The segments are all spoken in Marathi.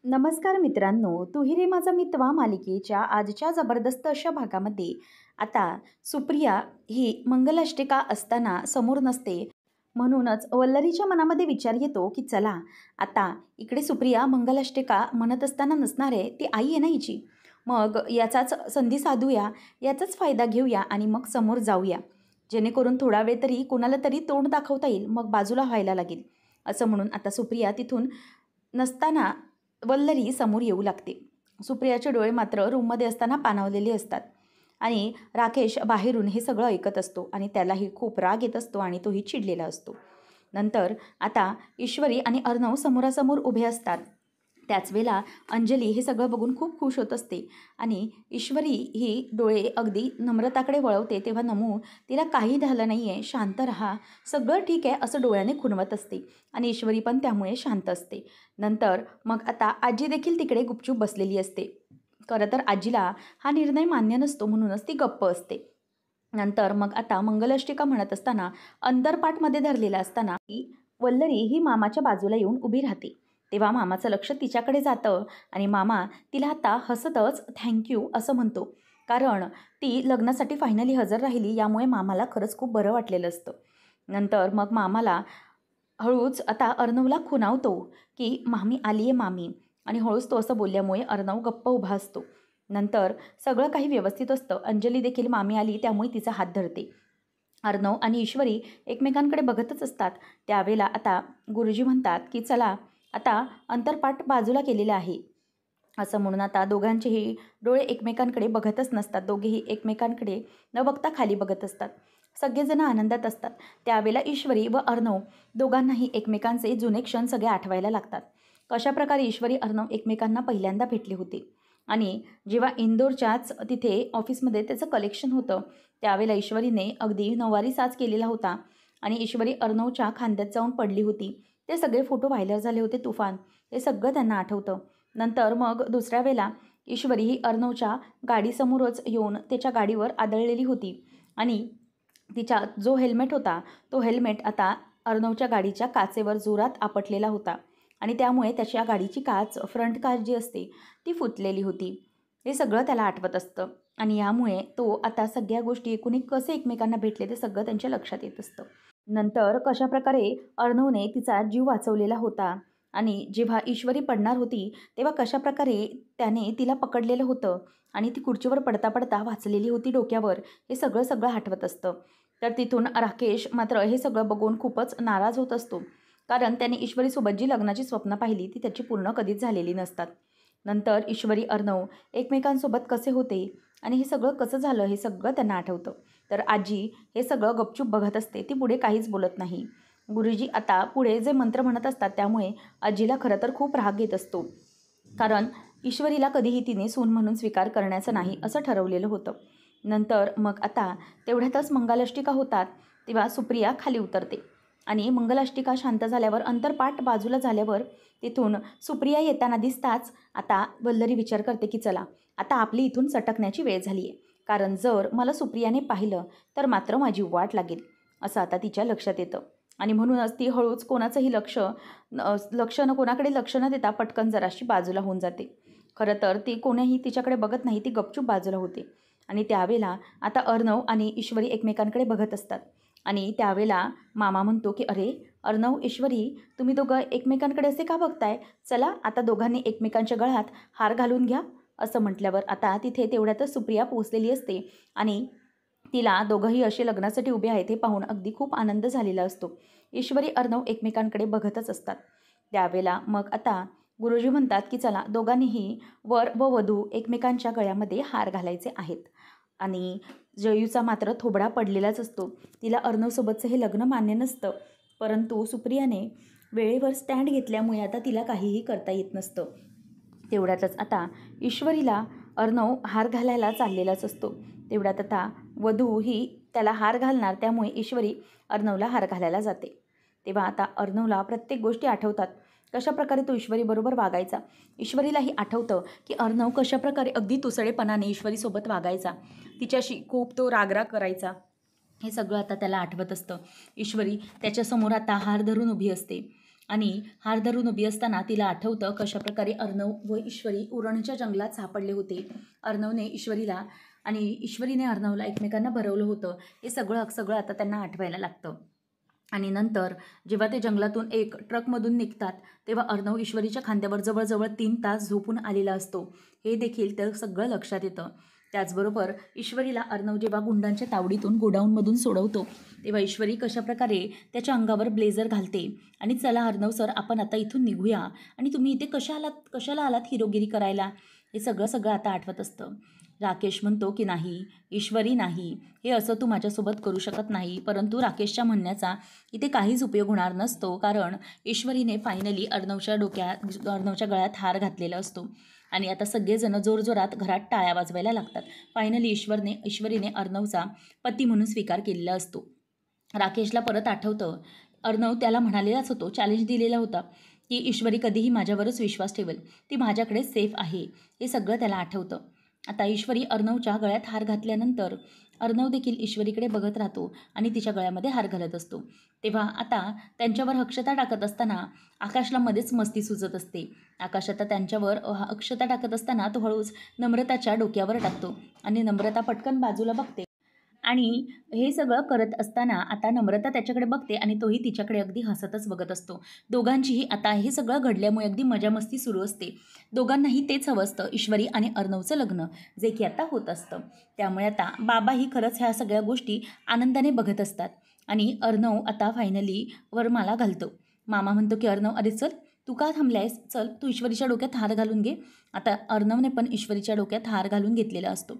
नमस्कार मित्रांनो, तू ही रे माझा मितवा मालिकेच्या आजच्या जबरदस्त अशा भागामध्ये आता सुप्रिया ही मंगलाष्टिका असताना समोर नसते. म्हणूनच वल्लरीच्या मनामध्ये विचार येतो की चला आता इकडे सुप्रिया मंगलाष्टिका म्हणत असताना नसणार आहे, ती आई आहे ना हिची. मग याचाच संधी साधूया, याचाच फायदा घेऊया आणि मग समोर जाऊया, जेणेकरून थोडा वेळ तरी कोणाला तरी तोंड दाखवता येईल, मग बाजूला व्हायला लागेल. असं म्हणून आता सुप्रिया तिथून नसताना वल्लरी समोर येऊ लागते. सुप्रियाचे डोळे मात्र रूममध्ये असताना पाणावलेले असतात आणि राकेश बाहेरून हे सगळं ऐकत असतो आणि त्यालाही खूप राग येत असतो आणि तोही चिडलेला असतो. नंतर आता ईश्वरी आणि अर्णव समोरासमोर उभे असतात. त्याच वेळेला अंजली हे सगळं बघून खूप खुश होत असते आणि ईश्वरी ही डोळे अगदी नम्रताकडे वळवते तेव्हा नमू तिला काही झालं नाही आहे, शांत राहा, सगळं ठीक आहे असं डोळ्याने खुणवत असते आणि ईश्वरी पण त्यामुळे शांत असते. नंतर मग आता आजी देखील तिकडे गुपचूप बसलेली असते. खरं तर आजीला हा निर्णय मान्य नसतो म्हणूनच ती गप्प असते. नंतर मग आता मंगलाष्टिका म्हणत असताना अंतरपाठमध्ये धरलेला असताना ती वल्लरी ही मामाच्या बाजूला येऊन उभी राहते. तेव्हा मामाचं लक्ष तिच्याकडे जातं आणि मामा तिला आता हसतच थँक्यू असं म्हणतो, कारण ती लग्नासाठी फायनली हजर राहिली, यामुळे मामाला खरंच खूप बरं वाटलेलं असतं. नंतर मग मामाला हळूच आता अर्णवला खुणावतो की मामी आली आहे मामी, आणि हळूच तो असं बोलल्यामुळे अर्णव गप्प उभा असतो. नंतर सगळं काही व्यवस्थित असतं. अंजली देखील मामी आली त्यामुळे तिचा हात धरते. अर्णव आणि ईश्वरी एकमेकांकडे बघतच असतात. त्यावेळेला आता गुरुजी म्हणतात की चला आता अंतरपाठ बाजूला केलेलं आहे. असं म्हणून आता दोघांचेही डोळे एकमेकांकडे बघतच नसतात. दोघेही एकमेकांकडे न बघता खाली बघत असतात. सगळेजण आनंदात असतात. त्यावेळेला ईश्वरी व अर्णव दोघांनाही एकमेकांचे जुने क्षण सगळे आठवायला लागतात. कशाप्रकारे ईश्वरी अर्णव एकमेकांना पहिल्यांदा भेटले होते आणि जेव्हा इंदोरच्याच तिथे ऑफिसमध्ये त्याचं कलेक्शन होतं त्यावेळेला ईश्वरीने अगदी नऊवारी साज केलेला होता आणि ईश्वरी अर्णवच्या खांद्यात जाऊन पडली होती. ते सगळे फोटो व्हायरल झाले होते, तुफान. हे सगळं त्यांना आठवतं. नंतर मग दुसऱ्या वेळेला ईश्वरी ही अर्णवच्या गाडीसमोरच येऊन त्याच्या गाडीवर आदळलेली होती आणि तिचा जो हेल्मेट होता तो हेल्मेट आता अर्णवच्या गाडीच्या काचेवर जोरात आपटलेला होता आणि त्यामुळे त्याच्या गाडीची काच, फ्रंट काच जी असते ती फुटलेली होती. हे सगळं त्याला आठवत असतं आणि यामुळे तो आता सगळ्या गोष्टी एकूण एक कसे एकमेकांना भेटले ते सगळं त्यांच्या लक्षात येत असतं. नंतर कशाप्रकारे अर्णवने तिचा जीव वाचवलेला होता आणि जेव्हा ईश्वरी पडणार होती तेव्हा कशाप्रकारे त्याने तिला पकडलेलं होतं आणि ती खुर्चीवर पडता पडता वाचलेली होती डोक्यावर, हे सगळं सगळं आठवत असतं. तर तिथून राकेश मात्र हे सगळं बघून खूपच नाराज होत असतो, कारण त्याने ईश्वरीसोबत जी लग्नाची स्वप्न पाहिली ती त्याची पूर्ण कधीच झालेली नसतात. नंतर ईश्वरी अर्णव एकमेकांसोबत कसे होते आणि हे सगळं कसं झालं हे सगळं त्यांना आठवतं. तर आजी हे सगळं गपचूप बघत असते, ती पुढे काहीच बोलत नाही. गुरुजी आता पुढे जे मंत्र म्हणत असतात त्यामुळे आजीला खरं तर खूप राग येत असतो, कारण ईश्वरीला कधीही तिने सून म्हणून स्वीकार करण्याचं नाही असं ठरवलेलं होतं. नंतर मग आता तेवढ्यातच मंगलाष्टिका होतात तेव्हा सुप्रिया खाली उतरते आणि मंगलाष्टिका शांत झाल्यावर, अंतरपाठ बाजूला झाल्यावर तिथून सुप्रिया येताना दिसताच आता वल्लरी विचार करते की चला आता आपली इथून सटकण्याची वेळ झाली आहे, कारण जर मला सुप्रियाने पाहिलं तर मात्र माझी वाट लागेल असं आता तिच्या लक्षात येतं आणि म्हणूनच ती हळूच कोणाचंही कोणाकडे लक्ष न देता पटकन जराशी बाजूला होऊन जाते. खरं तर ती कोणीही तिच्याकडे बघत नाही, ती गपचूप बाजूला होते आणि त्यावेळेला आता अर्णव आणि ईश्वरी एकमेकांकडे बघत असतात आणि त्यावेळेला मामा म्हणतो की अरे अर्णव, ईश्वरी, तुम्ही दोघं एकमेकांकडे असे का बघताय, चला आता दोघांनी एकमेकांच्या गळ्यात हार घालून घ्या. असं म्हटल्यावर आता तिथे तेवढ्यातच सुप्रिया पोहोचलेली असते आणि तिला दोघंही असे लग्नासाठी उभे आहेत हे पाहून अगदी खूप आनंद झालेला असतो. ईश्वरी अर्णव एकमेकांकडे बघतच असतात. त्यावेळेला मग आता गुरुजी म्हणतात की चला दोघांनीही वर व वधू एकमेकांच्या गळ्यामध्ये हार घालायचे आहेत आणि जयूचा मात्र थोबडा पडलेलाच असतो. तिला अर्णवसोबतचं हे लग्न मान्य नसतं, परंतु सुप्रियाने वेळेवर स्टँड घेतल्यामुळे आता तिला काहीही करता येत नसतं. तेवढ्यातच आता ईश्वरीला अर्णव हार घालायला चाललेलाच असतो. तेवढ्यात आता वधू ही त्याला हार घालणार, त्यामुळे ईश्वरी अर्णवला हार घालायला जाते. तेव्हा आता अर्णवला प्रत्येक गोष्टी आठवतात, कशाप्रकारे तो ईश्वरीबरोबर वागायचा. ईश्वरीलाही आठवतं की अर्णव कशाप्रकारे अगदी तुसडेपणाने ईश्वरीसोबत वागायचा, तिच्याशी खूप तो रागराग करायचा. हे सगळं आता त्याला आठवत असतं. ईश्वरी त्याच्यासमोर आता हार धरून उभी असते आणि हार धरून उभी असताना तिला आठवतं कशाप्रकारे अर्णव व ईश्वरी उरणच्या जंगलात सापडले होते. अर्णवने ईश्वरीला आणि ईश्वरीने अर्णवला एकमेकांना भरवलं होतं. हे सगळं आता त्यांना आठवायला लागतं. आणि नंतर जेव्हा ते जंगलातून एक ट्रकमधून निघतात तेव्हा अर्णव ईश्वरीच्या खांद्यावर जवळजवळ 3 तास झोपून आलेला असतो. हे देखील तर सगळं लक्षात येतं. त्याचबरोबर ईश्वरीला अर्णव जेव्हा गुंडांच्या तावडीतून गोडाऊनमधून सोडवतो तेव्हा ईश्वरी कशाप्रकारे त्याच्या अंगावर ब्लेझर घालते आणि चला अर्णव सर, आपण आता इथून निघूया आणि तुम्ही इथे कशाला आलात हिरोगिरी करायला, हे सगळं आता आठवत असतं. राकेश म्हणतो की नाही ईश्वरी, नाही, हे असं तू माझ्यासोबत करू शकत नाही. परंतु राकेशच्या म्हणण्याचा इथे काहीच उपयोग होणार नसतो, कारण ईश्वरीने फायनली अर्णवच्या गळ्यात हार घातलेला असतो आणि आता सगळेजण जोरजोरात घरात टाळ्या वाजवायला लागतात. फायनली ईश्वरीने अर्णवचा पती म्हणून स्वीकार केलेला असतो. राकेशला परत आठवतं अर्णव त्याला म्हणालेलाच होतो, चॅलेंज दिलेला होता की ईश्वरी कधीही माझ्यावरच विश्वास ठेवेल, ती माझ्याकडे सेफ आहे, हे सगळं त्याला आठवतं. आता ईश्वरी अर्णवच्या गळ्यात हार घातल्यानंतर अर्णव देखील ईश्वरीकडे बघत राहतो आणि तिच्या गळ्यामध्ये हार घालत असतो. तेव्हा आता त्यांच्यावर अक्षता टाकत असताना आकाशला मध्येच मस्ती सुचत असते. आकाश आता त्यांच्यावर अक्षता टाकत असताना तो हळूच नम्रताच्या डोक्यावर टाकतो आणि नम्रता पटकन बाजूला बघते आणि हे सगळं करत असताना आता नम्रता त्याच्याकडे बघते आणि तोही तिच्याकडे अगदी हसतच बघत असतो. दोघांचीही आता हे सगळं घडल्यामुळे अगदी मजामस्ती सुरू असते. दोघांनाही तेच हवं असतं, ईश्वरी आणि अर्णवचं लग्न, जे की आता होत असतं. त्यामुळे आता बाबाही खरंच ह्या सगळ्या गोष्टी आनंदाने बघत असतात आणि अर्णव आता फायनली वरमाला घालतो. मामा म्हणतो की अर्णव, अरे चल, तू का थांबलायस, चल तू ईश्वरीच्या डोक्यात हार घालून घे. आता अर्णवने पण ईश्वरीच्या डोक्यात हार घालून घेतलेला असतो.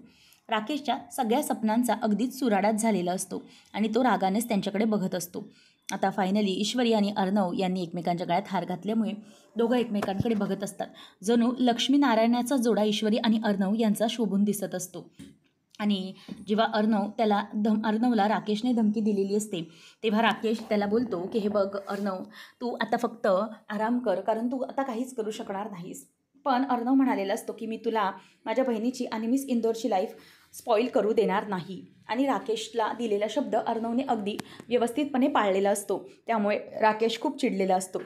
राकेशच्या सगळ्या स्वप्नांचा अगदीच चुराडाच झालेला असतो आणि तो रागानेच त्यांच्याकडे बघत असतो. आता फायनली ईश्वरी आणि अर्णव यांनी एकमेकांच्या गळ्यात हार घातल्यामुळे दोघं एकमेकांकडे बघत असतात. जणू लक्ष्मीनारायणाचा जोडा ईश्वरी आणि अर्णव यांचा शोभून दिसत असतो. आणि जेव्हा अर्णवला राकेशने धमकी दिलेली असते तेव्हा राकेश त्याला बोलतो की हे बघ अर्णव, तू आता फक्त आराम कर, कारण तू आता काहीच करू शकणार नाहीस. पण अर्णव म्हणालेला असतो की मी तुला माझ्या बहिणीची आणि मिस इंदोरची लाईफ स्पॉईल करू देणार नाही. आणि राकेशला दिलेला शब्द अर्णवने अगदी व्यवस्थितपणे पाळलेला असतो. त्यामुळे राकेश खूप चिडलेला असतो.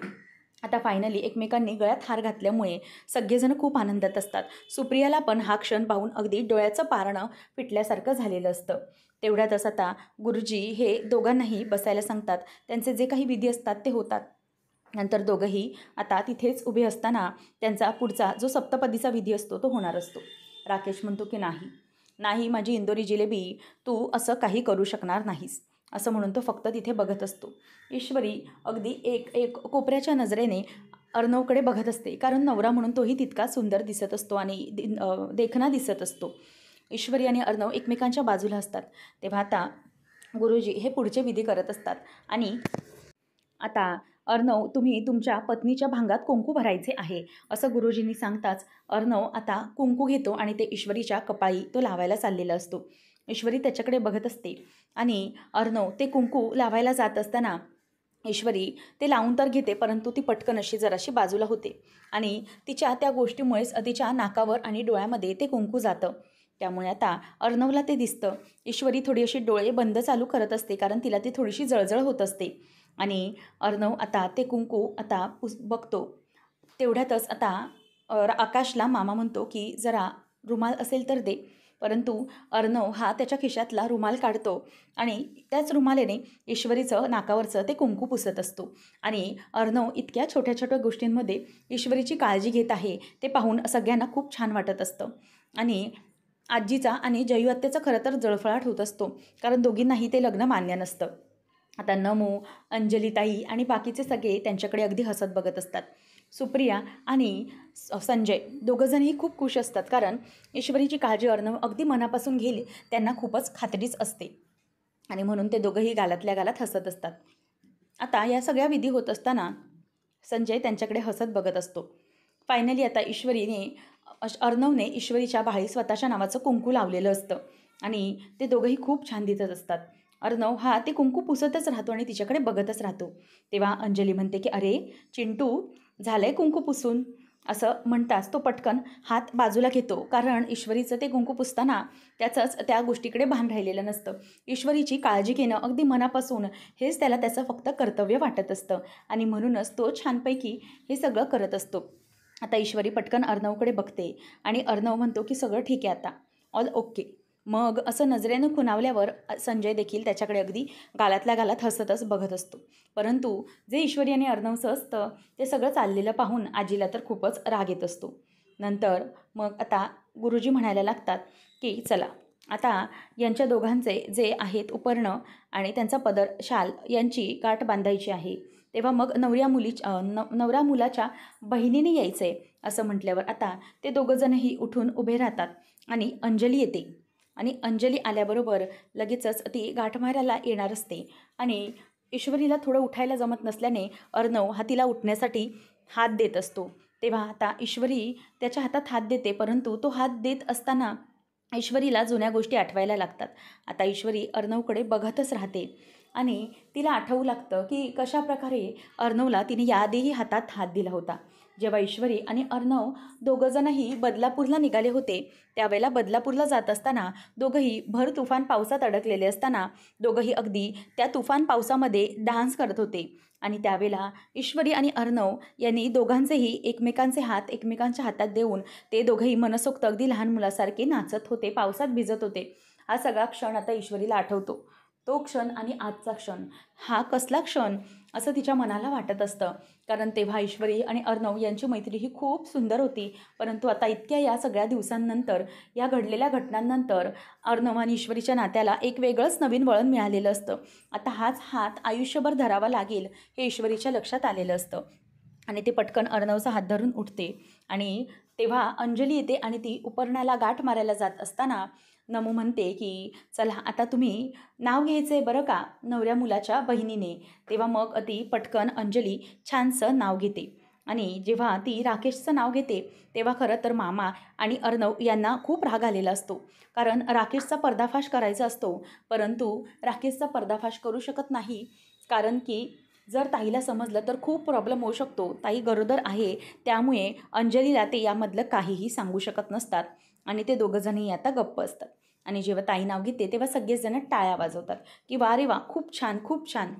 आता फायनली एकमेकांनी गळ्यात हार घातल्यामुळे सगळेजण खूप आनंदात असतात. सुप्रियाला पण हा क्षण पाहून अगदी डोळ्याचं पारणं फिटल्यासारखं झालेलं असतं. तेवढ्यातच आता गुरुजी हे दोघांनाही बसायला सांगतात. त्यांचे जे काही विधी असतात ते होतात. नंतर दोघंही आता तिथेच उभे असताना त्यांचा पुढचा जो सप्तपदीचा विधी असतो तो होणार असतो. राकेश म्हणतो की नाही माझी इंदोरी जिलेबी, तू असं काही करू शकणार नाहीस, असं म्हणून तो फक्त तिथे बघत असतो. ईश्वरी अगदी एक कोपऱ्याच्या नजरेने अर्णवकडे बघत असते, कारण नवरा म्हणून तोही तितका सुंदर दिसत असतो आणि देखणा दिसत असतो. ईश्वरी आणि अर्णव एकमेकांच्या बाजूला असतात. तेव्हा आता गुरुजी हे पुढचे विधी करत असतात आणि आता अर्णव, तुम्ही तुमच्या पत्नीच्या भांगात कुंकू भरायचे आहे, असं गुरुजींनी सांगताच अर्णव आता कुंकू घेतो आणि ते ईश्वरीच्या कपाळी तो लावायला चाललेला असतो. ईश्वरी त्याच्याकडे बघत असते आणि अर्णव ते कुंकू लावायला जात असताना ईश्वरी ते लावून तर घेते, परंतु ती पटकन अशी जराशी बाजूला होते आणि तिच्या त्या गोष्टीमुळेच तिच्या नाकावर आणि डोळ्यामध्ये ते कुंकू जातं. त्यामुळे आता अर्णवला ते दिसतं. ईश्वरी थोडी अशी डोळे बंद चालू करत असते, कारण तिला ती थोडीशी जळजळ होत असते आणि अर्णव आता ते कुंकू आता बघतो. तेवढ्यातच आता आकाशला मामा म्हणतो की जरा रुमाल असेल तर दे, परंतु अर्णव हा त्याच्या खिशातला रुमाल काढतो आणि त्याच रुमालेने ईश्वरीचं नाकावरचं ते कुंकू पुसत असतो. आणि अर्णव इतक्या छोट्या छोट्या गोष्टींमध्ये ईश्वरीची काळजी घेत आहे ते पाहून सगळ्यांना खूप छान वाटत असतं. आणि आजीचा आणि जयू आत्याचा खरं तर जळफळाट होत असतो, कारण दोघींनाही ते लग्न मान्य नसतं. आता नमू, अंजलीताई आणि बाकीचे सगळे त्यांच्याकडे अगदी हसत बघत असतात. सुप्रिया आणि संजय दोघंजणही खूप खुश असतात, कारण ईश्वरीची काळजी अर्णव अगदी मनापासून घेईल त्यांना खूपच खात्रीच असते आणि म्हणून ते दोघंही गालातल्या गालात हसत असतात. आता या सगळ्या विधी होत असताना संजय त्यांच्याकडे हसत बघत असतो. फायनली आता अर्णवने ईश्वरीच्या बाळी स्वतःच्या नावाचं कुंकू लावलेलं असतं आणि ते दोघंही खूप छान दिसत असतात. अर्णव हा ते कुंकू पुसतच राहतो आणि तिच्याकडे बघतच राहतो. तेव्हा अंजली म्हणते की अरे चिंटू, झालंय कुंकू पुसून. असं म्हणताच तो पटकन हात बाजूला घेतो, कारण ईश्वरीचं ते कुंकू पुसताना त्याचंच त्या गोष्टीकडे भान राहिलेलं नसतं. ईश्वरीची काळजी घेणं अगदी मनापासून हेच त्याला त्याचं फक्त कर्तव्य वाटत असतं आणि म्हणूनच तो छानपैकी हे सगळं करत असतो. आता ईश्वरी पटकन अर्णवकडे बघते आणि अर्णव म्हणतो की सगळं ठीक आहे आता, ऑल ओके. मग असं नजरेनं खुणावल्यावर संजय देखील त्याच्याकडे अगदी गालातल्या गालात हसतच बघत असतो. परंतु जे ईश्वरी आणि अर्णवचं असतं ते सगळं चाललेलं पाहून आजीला तर खूपच राग येत असतो. नंतर मग आता गुरुजी म्हणायला लागतात की चला आता यांच्या दोघांचे जे आहेत उपरणं आणि त्यांचा पदर शाल यांची गाठ बांधायची आहे. तेव्हा मग नवरा मुलाच्या बहिणीने यायचं आहे असं म्हटल्यावर आता ते दोघंजणही उठून उभे राहतात आणि अंजली येते. आणि अंजली आल्याबरोबर लगेचच ती गाठ मारायला येणार असते आणि ईश्वरीला थोडं उठायला जमत नसल्याने अर्णव हा तिला उठण्यासाठी हात देत असतो. तेव्हा आता ईश्वरी त्याच्या हातात हात देते, परंतु तो हात देत असताना ईश्वरीला जुन्या गोष्टी आठवायला लागतात. आता ईश्वरी अर्णवकडे बघतच राहते आणि तिला आठवू लागतं की कशाप्रकारे अर्णवला तिने याआधीही हातात हात दिला होता. जेव्हा ईश्वरी आणि अर्णव दोघंजणही बदलापूरला निघाले होते, त्यावेळेला बदलापूरला जात असताना दोघंही भर तुफान पावसात अडकलेले असताना दोघंही अगदी त्या तुफान पावसामध्ये डान्स करत होते. आणि त्यावेळेला ईश्वरी आणि अर्णव यांनी दोघांचेही एकमेकांचे हात एकमेकांच्या हातात देऊन ते दोघंही मनसोक्त अगदी लहान मुलासारखे नाचत होते, पावसात भिजत होते. हा सगळा क्षण आता ईश्वरीला आठवतो. तो क्षण आणि आजचा क्षण, हा कसला क्षण असं तिच्या मनाला वाटत असतं. कारण तेव्हा ईश्वरी आणि अर्णव यांची मैत्री ही खूप सुंदर होती, परंतु आता इतक्या या सगळ्या दिवसांनंतर, या घडलेल्या घटनांनंतर अर्णव आणि ईश्वरीच्या नात्याला एक वेगळंच नवीन वळण मिळालेलं असतं. आता हाच हात आयुष्यभर धरावा लागेल हे ईश्वरीच्या लक्षात आलेलं असतं. आणि ते पटकन अर्णवचा हात धरून उठते आणि तेव्हा अंजली येते आणि ती उपरण्याला गाठ मारायला जात असताना नमू म्हणते की चला आता तुम्ही नाव घ्यायचं आहे बरं का, नवऱ्या मुलाच्या बहिणीने. तेव्हा मग ती पटकन अंजली छानसं नाव घेते आणि जेव्हा ती राकेशचं नाव घेते तेव्हा खरं तर मामा आणि अर्णव यांना खूप राग आलेला असतो. कारण राकेशचा पर्दाफाश करायचा असतो, परंतु राकेशचा पर्दाफाश करू शकत नाही, कारण की जर ताईला समजलं तर खूप प्रॉब्लेम होऊ शकतो. ताई गरोदर आहे, त्यामुळे अंजलीला ते यामधलं काहीही सांगू शकत नसतात आणि ते दोघंजणही आता गप्प असतात. आणि जेव्हा ताई नाव घेते तेव्हा सगळेजण टाळ्या वाजवतात की वा रे वा, खूप छान खूप छान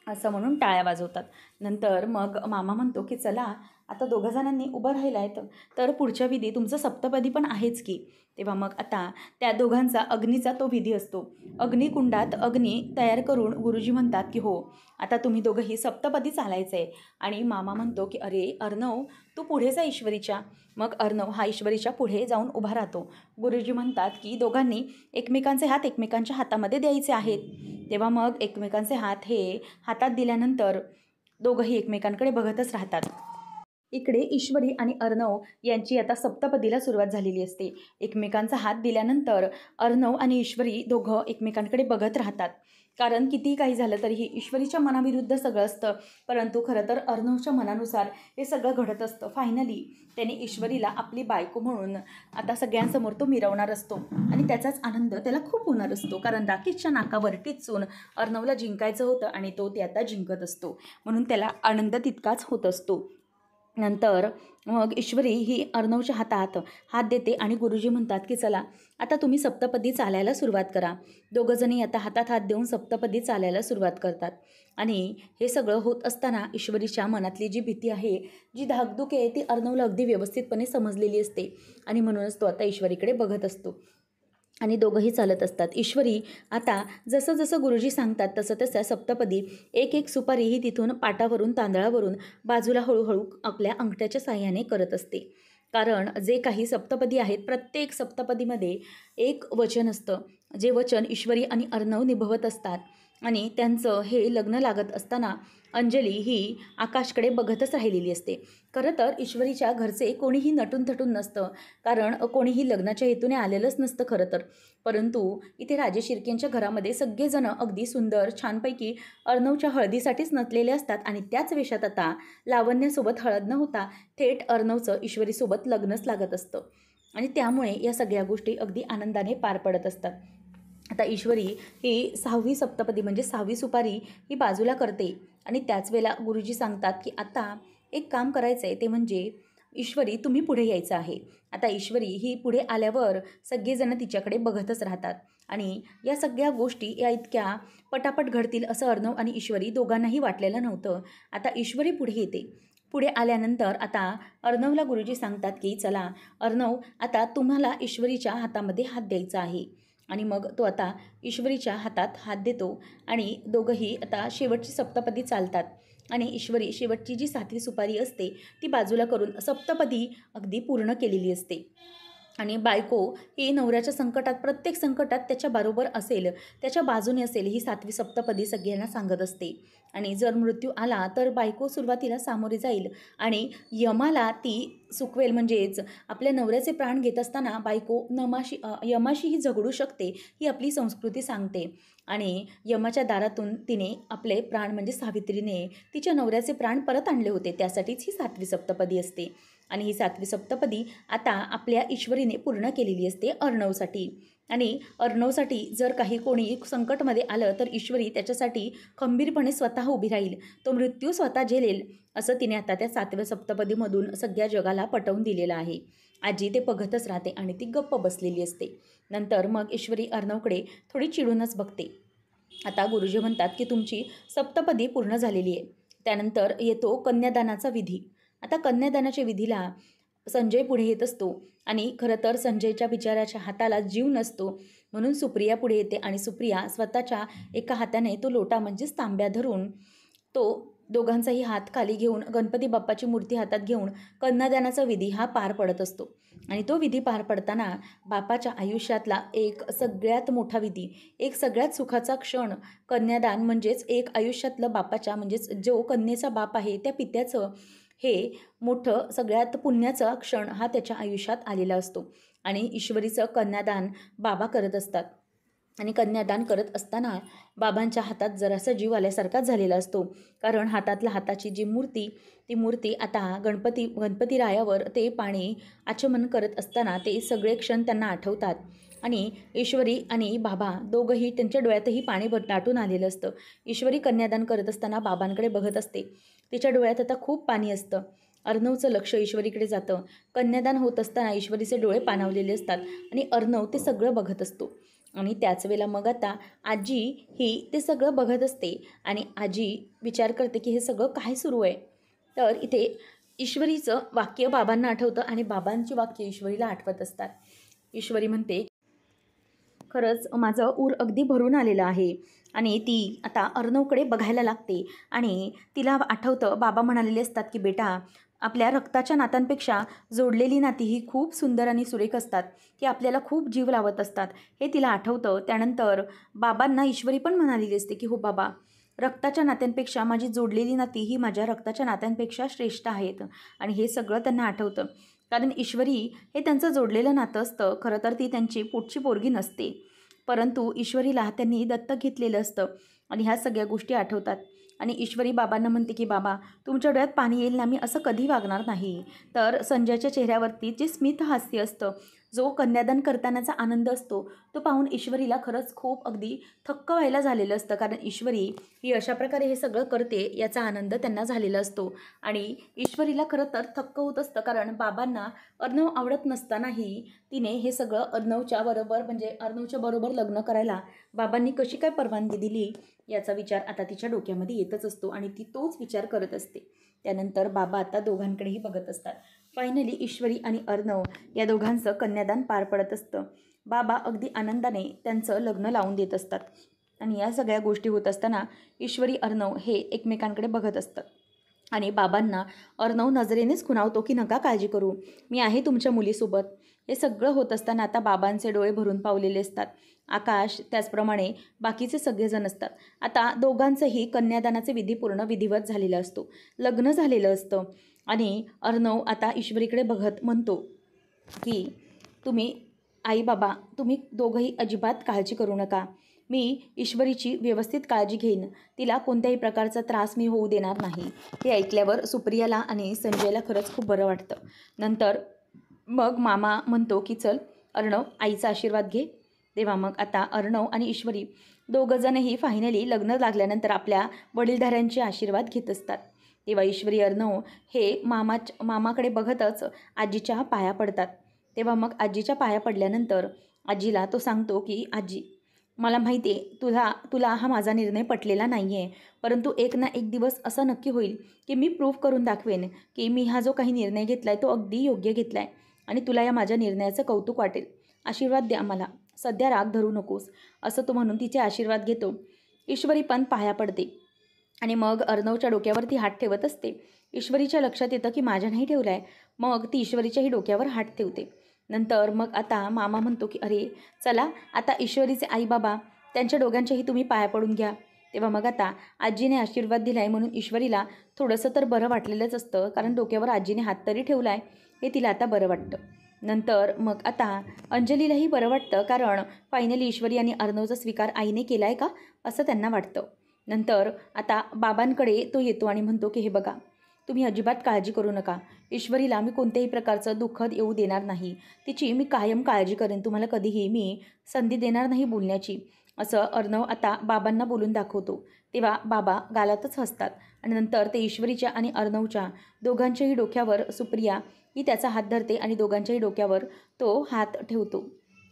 असं म्हणून टाळ्या वाजवतात. नंतर मग मामा म्हणतो की चला आता दोघंजणांनी उभं राहिलं आहे तर पुढच्या विधी तुमचं सप्तपदी पण आहेच की. तेव्हा मग आता त्या दोघांचा अग्नीचा तो विधी असतो. अग्निकुंडात अग्नी तयार करून गुरुजी म्हणतात की हो आता तुम्ही दोघंही सप्तपदी चालायचं आहे. आणि मामा म्हणतो की अरे अर्णव, तू पुढे जा ईश्वरीच्या. मग अर्णव हा ईश्वरीच्या पुढे जाऊन उभा राहतो. गुरुजी म्हणतात की दोघांनी एकमेकांचे हात एकमेकांच्या हातामध्ये द्यायचे आहेत. तेव्हा मग एकमेकांचे हात हे हातात दिल्यानंतर दोघंही एकमेकांकडे बघतच राहतात. इकडे ईश्वरी आणि अर्णव यांची आता सप्तपदीला सुरुवात झालेली असते. एकमेकांचा हात दिल्यानंतर अर्णव आणि ईश्वरी दोघं एकमेकांकडे बघत राहतात. कारण कितीही काही झालं तरीही ईश्वरीच्या मनाविरुद्ध सगळं असतं, परंतु खरं तर अर्णवच्या मनानुसार हे सगळं घडत असतं. फायनली त्याने ईश्वरीला आपली बायको म्हणून आता सगळ्यांसमोर तो मिरवणार असतो आणि त्याचाच आनंद त्याला खूप होणार असतो. कारण राकेशच्या नाकावर टिचून अर्णवला जिंकायचं होतं आणि तो ते आता जिंकत असतो, म्हणून त्याला आनंद तितकाच होत असतो. नंतर मग ईश्वरी ही अर्णवच्या हातात हात देते आणि गुरुजी म्हणतात की चला आता तुम्ही सप्तपदी चालायला सुरुवात करा. दोघंजणी आता हातात हात देऊन सप्तपदी चालायला सुरुवात करतात. आणि हे सगळं होत असताना ईश्वरीच्या मनातली जी भीती आहे, जी धाकधूक आहे, ती अर्णवला अगदी व्यवस्थितपणे समजलेली असते आणि म्हणूनच तो आता ईश्वरीकडे बघत असतो आणि दोघंही चालत असतात. ईश्वरी आता जसं जसं गुरुजी सांगतात तसं तसं सप्तपदी एक एक सुपारी ही तिथून पाटावरून तांदळावरून बाजूला हळूहळू आपल्या अंगठ्याच्या साह्याने करत असते. कारण जे काही सप्तपदी आहेत, प्रत्येक सप्तपदीमध्ये एक वचन असतं, जे वचन ईश्वरी आणि अर्णव निभवत असतात. आणि त्यांचं हे लग्न लागत असताना अंजली ही आकाशकडे बघतच राहिलेली असते. खरं तर ईश्वरीच्या घरचे कोणीही नटून थटून नसतं, कारण कोणीही लग्नाच्या हेतूने आलेलंच नसतं खरं तर. परंतु इथे राजेश शिर्केंच्या घरामध्ये सगळेजण अगदी सुंदर छानपैकी अर्णवच्या हळदीसाठीच नटलेले असतात आणि त्याच वेशात आता लावण्यासोबत हळद न होता थेट अर्णवचं ईश्वरीसोबत लग्नच लागत असतं आणि त्यामुळे या सगळ्या गोष्टी अगदी आनंदाने पार पडत असतात. आता ईश्वरी ही 6वी सप्तपदी म्हणजे 6वी सुपारी ही बाजूला करते आणि त्याच वेळेला गुरुजी सांगतात की आता एक काम करायचं आहे, ते म्हणजे ईश्वरी तुम्ही पुढे यायचं आहे. आता ईश्वरी ही पुढे आल्यावर सगळेजण तिच्याकडे बघतच राहतात आणि या सगळ्या गोष्टी या इतक्या पटापट घडतील असं अर्णव आणि ईश्वरी दोघांनाही वाटलेलं नव्हतं. आता ईश्वरी पुढे येते. पुढे आल्यानंतर आता अर्णवला गुरुजी सांगतात की चला अर्णव, आता तुम्हाला ईश्वरीच्या हातामध्ये हात द्यायचा आहे. आणि मग तो आता ईश्वरीच्या हातात हात देतो आणि दोघंही आता शेवटची सप्तपदी चालतात. आणि ईश्वरी शेवटची जी 7वी सुपारी असते ती बाजूला करून सप्तपदी अगदी पूर्ण केलेली असते. आणि बायको ही नवऱ्याच्या संकटात, प्रत्येक संकटात त्याच्याबरोबर असेल, त्याच्या बाजूने असेल, ही 7वी सप्तपदी सगळ्यांना सांगत असते. आणि जर मृत्यू आला तर बायको सुरुवातीला सामोरे जाईल आणि यमाला ती सुकवेल. म्हणजेच आपल्या नवऱ्याचे प्राण घेत असताना बायको यमाशीही झगडू शकते, ही आपली संस्कृती सांगते. आणि यमाच्या दारातून तिने आपले प्राण, म्हणजे सावित्रीने तिच्या नवऱ्याचे प्राण परत आणले होते. त्यासाठीच ही 7वी सप्तपदी असते. आणि ही 7वी सप्तपदी आता आपल्या ईश्वरीने पूर्ण केलेली असते अर्णवसाठी. आणि अर्णवसाठी जर काही कोणी संकटमध्ये आलं तर ईश्वरी त्याच्यासाठी खंबीरपणे स्वतः उभी राहील, तो मृत्यू स्वतः झेलेल, असं तिने आता त्या 7व्या सप्तपदीमधून सगळ्या जगाला पटवून दिलेलं आहे. आजी ते बघतच राहते आणि ती गप्प बसलेली असते. नंतर मग ईश्वरी अर्णवकडे थोडी चिडूनच बघते. आता गुरुजी म्हणतात की तुमची सप्तपदी पूर्ण झालेली आहे. त्यानंतर येतो कन्यादानाचा विधी. आता कन्यादानाच्या विधीला संजय पुढे येत असतो आणि खरं तर संजयच्या बिचाऱ्याच्या हाताला जीव नसतो, म्हणून सुप्रिया पुढे येते. आणि सुप्रिया स्वतःच्या एका हाताने तो लोटा, म्हणजेच तांब्या धरून, तो दोघांचाही हात खाली घेऊन गणपती बाप्पाची मूर्ती हातात घेऊन कन्यादानाचा विधी हा पार पडत असतो. आणि तो विधी पार पडताना बापाच्या आयुष्यातला एक सगळ्यात मोठा विधी, एक सगळ्यात सुखाचा क्षण, कन्यादान म्हणजेच एक आयुष्यातलं बापाच्या, म्हणजेच जो कन्येचा बाप आहे त्या पित्याचं हे मोठं सगळ्यात पुण्याचा क्षण हा त्याच्या आयुष्यात आलेला असतो. आणि ईश्वरीचं कन्यादान बाबा करत असतात. आणि कन्यादान करत असताना बाबांच्या हातात जरासा जीव आल्यासारखाच झालेला असतो, कारण हाताची जी मूर्ती, ती मूर्ती आता गणपतीरायावर ते पाणी आचमन करत असताना ते सगळे क्षण त्यांना आठवतात. आणि ईश्वरी आणि बाबा दोघंही, त्यांच्या डोळ्यातही पाणी दाटून आलेलं असतं. ईश्वरी कन्यादान करत असताना बाबांकडे बघत असते. तिच्या डोळ्यात आता खूप पाणी असतं. अर्णवचं लक्ष ईश्वरीकडे जातं. कन्यादान होत असताना ईश्वरीचे डोळे पाणावलेले असतात आणि अर्णव ते सगळं बघत असतो. आणि त्याच वेळेला मग आता आजी ही ते सगळं बघत असते आणि आजी विचार करते की हे सगळं काय सुरू आहे. तर इथे ईश्वरीचं वाक्य बाबांना आठवतं आणि बाबांची वाक्य ईश्वरीला आठवत असतात. ईश्वरी म्हणते, खरंच माझं ऊर अगदी भरून आलेलं आहे. आणि ती आता अर्णवकडे बघायला लागते आणि तिला आठवतं, बाबा म्हणालेले असतात की बेटा, आपल्या रक्ताच्या नात्यांपेक्षा जोडलेली नाती ही खूप सुंदर आणि सुरेख असतात, ती आपल्याला खूप जीव लावत असतात, हे तिला आठवतं. त्यानंतर बाबांना ईश्वरी पण म्हणालेली असते की हो बाबा, रक्ताच्या नात्यांपेक्षा माझी जोडलेली नाती ही माझ्या रक्ताच्या नात्यांपेक्षा श्रेष्ठ आहेत. आणि हे सगळं त्यांना आठवतं, कारण ईश्वरी हे त्यांचं जोडलेलं नातं असतं. खरं तर ती त्यांची पोटची पोरगी नसते, परंतु ईश्वरीला त्यांनी दत्तक घेतलेलं असतं. आणि ह्या सगळ्या गोष्टी आठवतात. आणि ईश्वरी बाबांना म्हणते की बाबा, तुमच्या डोळ्यात पाणी येईल ना, मी असं कधी वागणार नाही. तर संजयच्या चेहऱ्यावरती जे स्मित हास्य असतं, जो कन्यादान करतानाचा आनंद असतो, तो पाहून ईश्वरीला खरंच खूप अगदी थक्क व्हायला झालेलं असतं, कारण ईश्वरी ही अशा प्रकारे हे सगळं करते याचा आनंद त्यांना झालेला असतो. आणि ईश्वरीला खरं तर थक्क होत असतं, कारण बाबांना अर्णव आवडत नसतानाही तिने हे सगळं अर्णवच्या बरोबर लग्न करायला बाबांनी कशी काय परवानगी दिली याचा विचार आता तिच्या डोक्यामध्ये येतच असतो आणि ती तोच विचार करत असते. त्यानंतर बाबा आता दोघांकडेही बघत असतात. फायनली ईश्वरी आणि अर्णव या दोघांचं कन्यादान पार पडत असतं. बाबा अगदी आनंदाने त्यांचं लग्न लावून देत असतात. आणि या सगळ्या गोष्टी होत असताना ईश्वरी अर्णव हे एकमेकांकडे बघत असतात. आणि बाबांना अर्णव नजरेनेच खुणावतो की नका काळजी करू, मी आहे तुमच्या मुलीसोबत. हे सगळं होत असताना आता बाबांचे डोळे भरून पावलेले असतात. आकाश, त्याचप्रमाणे बाकीचे सगळेजण असतात. आता दोघांचंही कन्यादानाचे विधी पूर्ण विधिवत झालेला असतो, लग्न झालेलं असतं. आणि अर्णव आता ईश्वरीकडे बघत म्हणतो की आई बाबा, तुम्ही दोघंही अजिबात काळजी करू नका, मी ईश्वरीची व्यवस्थित काळजी घेईन, तिला कोणत्याही प्रकारचा त्रास मी होऊ देणार नाही. हे ऐकल्यावर सुप्रियाला आणि संजयला खरंच खूप बरं वाटतं. नंतर मग मामा म्हणतो की चल अर्णव, आईचा आशीर्वाद घे. तेव्हा मग आता अर्णव आणि ईश्वरी दोघंजणही फायनली लग्न लागल्यानंतर आपल्या वडीलधाऱ्यांचे आशीर्वाद घेत असतात. तेव्हा ईश्वरी अर्णव हे मामाकडे बघतच आजीच्या पाया पडतात. तेव्हा मग आजीच्या पाया पडल्यानंतर आजीला तो सांगतो की आजी, मला माहिती आहे तुला हा माझा निर्णय पटलेला नाही आहे, परंतु एक ना एक दिवस असं नक्की होईल की मी प्रूव्ह करून दाखवेन की मी हा जो काही निर्णय घेतला आहे तो अगदी योग्य घेतला आहे आणि तुला या माझ्या निर्णयाचं कौतुक वाटेल. आशीर्वाद द्या मला, सध्या राग धरू नकोस, असं तो म्हणून तिचे आशीर्वाद घेतो. ईश्वरी पण पाया पडते आणि मग अर्णवच्या डोक्यावरती हात ठेवत असते. ईश्वरीच्या लक्षात येतं की माझ्या नाही ठेवला आहे. मग ती ईश्वरीच्याही डोक्यावर हात ठेवते. नंतर मग आता मामा म्हणतो की अरे चला आता ईश्वरीचे आई बाबा त्यांच्या दोघांच्याही तुम्ही पाया पडून घ्या. तेव्हा मग आता आजीने आशीर्वाद दिला आहे म्हणून ईश्वरीला थोडंसं तर बरं वाटलेलंच असतं, कारण डोक्यावर आजीने हात तरी ठेवला आहे हे तिला आता बरं वाटतं. नंतर मग आता अंजलीलाही बरं वाटतं, कारण फायनली ईश्वरी आणि अर्णवचा स्वीकार आईने केला आहे का असं त्यांना वाटतं. नंतर आता बाबांकडे तो येतो आणि म्हणतो की हे बघा, तुम्ही अजिबात काळजी करू नका. ईश्वरीला मी कोणत्याही प्रकारचं दुःखद येऊ देणार नाही. तिची मी कायम काळजी करेन. तुम्हाला कधीही मी संधी देणार नाही बोलण्याची, असं अर्णव आता बाबांना बोलून दाखवतो. तेव्हा बाबा गालातच हसतात आणि नंतर ते ईश्वरीच्या आणि अर्णवच्या दोघांच्याही डोक्यावर सुप्रिया ही त्याचा हात धरते आणि दोघांच्याही डोक्यावर तो हात ठेवतो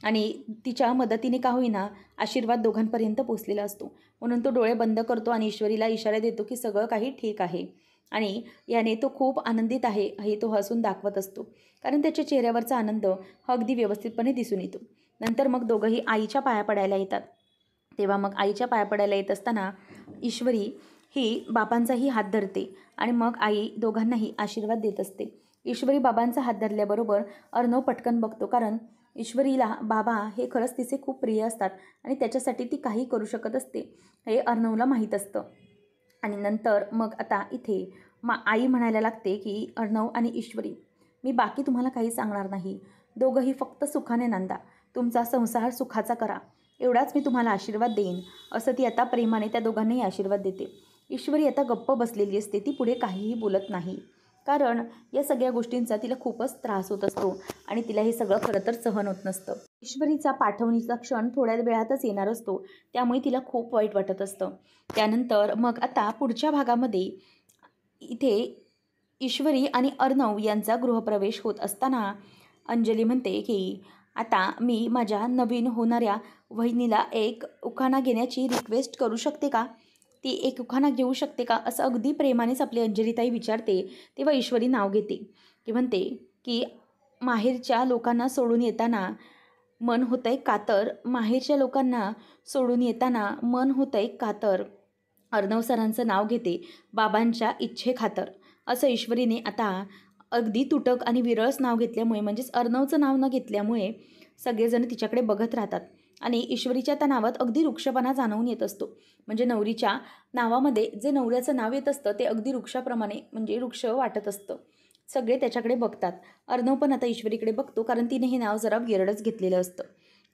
आणि तिच्या मदतीने का होईना आशीर्वाद दोघांपर्यंत पोचलेला असतो. म्हणून तो डोळे बंद करतो आणि ईश्वरीला इशारा देतो की सगळं काही ठीक आहे आणि याने तो खूप आनंदित आहे हे तो हसून दाखवत असतो, कारण त्याच्या चेहऱ्यावरचा आनंद हा अगदी व्यवस्थितपणे दिसून येतो. नंतर मग दोघंही आईच्या पाया पडायला येतात. तेव्हा मग आईच्या पाया पडायला येत असताना ईश्वरी ही बाबांचाही हात धरते आणि मग आई दोघांनाही आशीर्वाद देत असते. ईश्वरी बाबांचा हात धरल्याबरोबर अर्णव पटकन बघतो, कारण ईश्वरीला बाबा हे खरंच तिचे खूप प्रिय असतात आणि त्याच्यासाठी ती काही करू शकत असते हे अर्णवला माहीत असतं. आणि नंतर मग आता इथे आई म्हणायला लागते की अर्णव आणि ईश्वरी, मी बाकी तुम्हाला काही सांगणार नाही. दोघंही फक्त सुखाने नांदा, तुमचा संसार सुखाचा करा, एवढाच मी तुम्हाला आशीर्वाद देईन, असं ती आता प्रेमाने त्या दोघांनाही आशीर्वाद देते. ईश्वरी आता गप्प बसलेली असते. ती पुढे काहीही बोलत नाही, कारण या सगळ्या गोष्टींचा तिला खूपच त्रास होत असतो आणि तिला हे सगळं खरं तर सहन होत नसतं. ईश्वरीचा पाठवणीचा क्षण थोड्या वेळातच येणार असतो, त्यामुळे तिला खूप वाईट वाटत असतं. त्यानंतर मग आता पुढच्या भागामध्ये इथे ईश्वरी आणि अर्णव यांचा गृहप्रवेश होत असताना अंजली म्हणते की आता मी माझ्या नवीन होणाऱ्या वहिनीला एक उखाणा घेण्याची रिक्वेस्ट करू शकते का, ती एक उखाणा घेऊ शकते का, असं अगदी प्रेमानेच आपली अंजलीताई विचारते. तेव्हा ईश्वरी नाव घेते की म्हणते की माहेरच्या लोकांना सोडून येताना मन होतंय कातर, माहेरच्या लोकांना सोडून येताना मन होतंय कातर. अर्णव सरांचं नाव घेते बाबांच्या इच्छेखातर, असं ईश्वरीने आता अगदी तुटक आणि विरळच नाव घेतल्यामुळे, म्हणजेच अर्णवचं नाव न घेतल्यामुळे सगळेजण तिच्याकडे बघत राहतात आणि ईश्वरीच्या त्या नावात अगदी वृक्षपणा जाणवून येत असतो. म्हणजे नवरीच्या नावामध्ये जे नवऱ्याचं नाव येत असतं ते अगदी वृक्षाप्रमाणे, म्हणजे वृक्ष वाटत असतं. सगळे त्याच्याकडे बघतात. अर्णव पण आता ईश्वरीकडे बघतो, कारण तिने हे नाव जरा वेरडच घेतलेलं असतं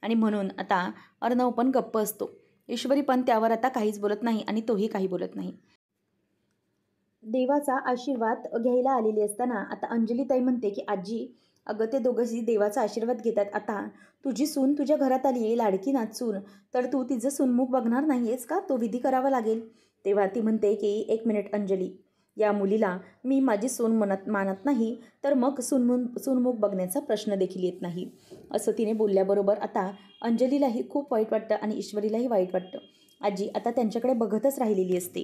आणि म्हणून आता अर्णव पण गप्प असतो. ईश्वरी पण त्यावर आता काहीच बोलत नाही आणि तोही काही बोलत नाही. देवाचा आशीर्वाद घ्यायला आलेली असताना आता अंजलीताई म्हणते की आजी, अगं ते दोघंही देवाचा आशीर्वाद घेतात. आता तुझी सून तुझ्या घरात आली आहे, लाडकी नाचून, तर तू तिचं सूनमुख बघणार नाही आहेस का, तो विधी करावा लागेल. तेव्हा ती म्हणते की एक मिनिट अंजली, या मुलीला मी माझी सून मानत नाही, तर मग सूनमुख बघण्याचा प्रश्न देखील येत नाही, असं तिने बोलल्याबरोबर आता अंजलीलाही खूप वाईट वाटतं आणि ईश्वरीलाही वाईट वाटतं. आजी आता त्यांच्याकडे बघतच राहिलेली असते.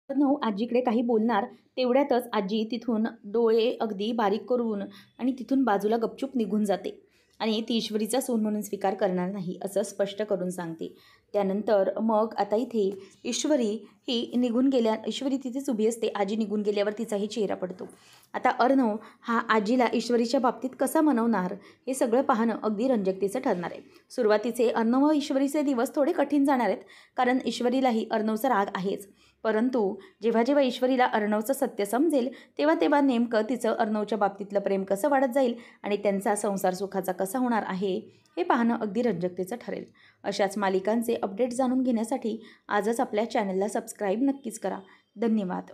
अर्णव आजीकडे काही बोलणार तेवढ्यातच आजी तिथून डोळे अगदी बारीक करून आणि तिथून बाजूला गपचूप निघून जाते आणि ती ईश्वरीचा सून म्हणून स्वीकार करणार नाही असं स्पष्ट करून सांगते. त्यानंतर मग आता इथे ईश्वरी ईश्वरी तिथेच उभी असते. आजी निघून गेल्यावर तिचाही चेहरा पडतो. आता अर्णव हा आजीला ईश्वरीच्या बाबतीत कसा मनवणार हे सगळं पाहणं अगदी रंजकतेचं ठरणार आहे. सुरुवातीचे अर्णव व ईश्वरीचे दिवस थोडे कठीण जाणार आहेत, कारण ईश्वरीलाही अर्णवचा राग आहेच. परंतु जेव्हा जेव्हा ईश्वरीला अर्णवचं सत्य समजेल तेव्हा तेव्हा नेमकं तिचं अर्णवच्या बाबतीतलं प्रेम कसं वाढत जाईल आणि त्यांचा संसार सुखाचा कसा होणार आहे हे पाहणं अगदी रंजकतेचं ठरेल. अशाच मालिकांचे अपडेट जाणून घेण्यासाठी आजच आपल्या चॅनलला सबस्क्राईब नक्कीच करा. धन्यवाद.